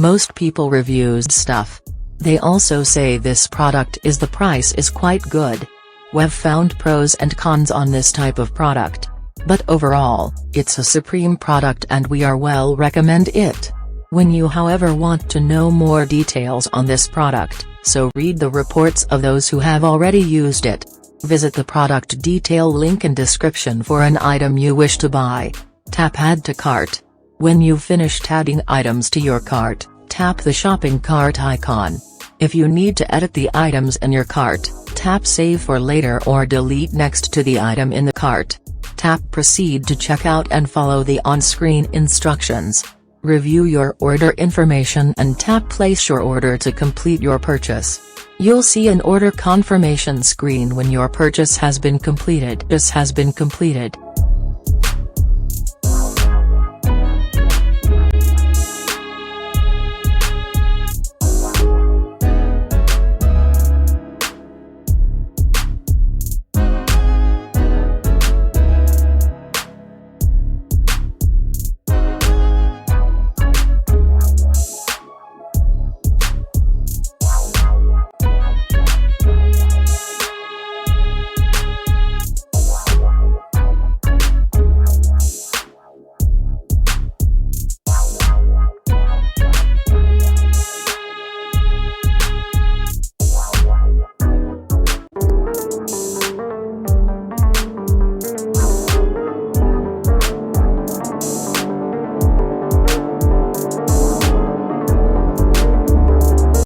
Most people reviews stuff. They also say this product is the price is quite good. We've found pros and cons on this type of product. But overall, it's a supreme product and we are well recommend it. When you however want to know more details on this product, so read the reports of those who have already used it. Visit the product detail link in description for an item you wish to buy. Tap add to cart. When you've finished adding items to your cart, tap the shopping cart icon. If you need to edit the items in your cart, tap save for later or delete next to the item in the cart. Tap proceed to checkout and follow the on-screen instructions. Review your order information and tap place your order to complete your purchase. You'll see an order confirmation screen when your purchase has been completed.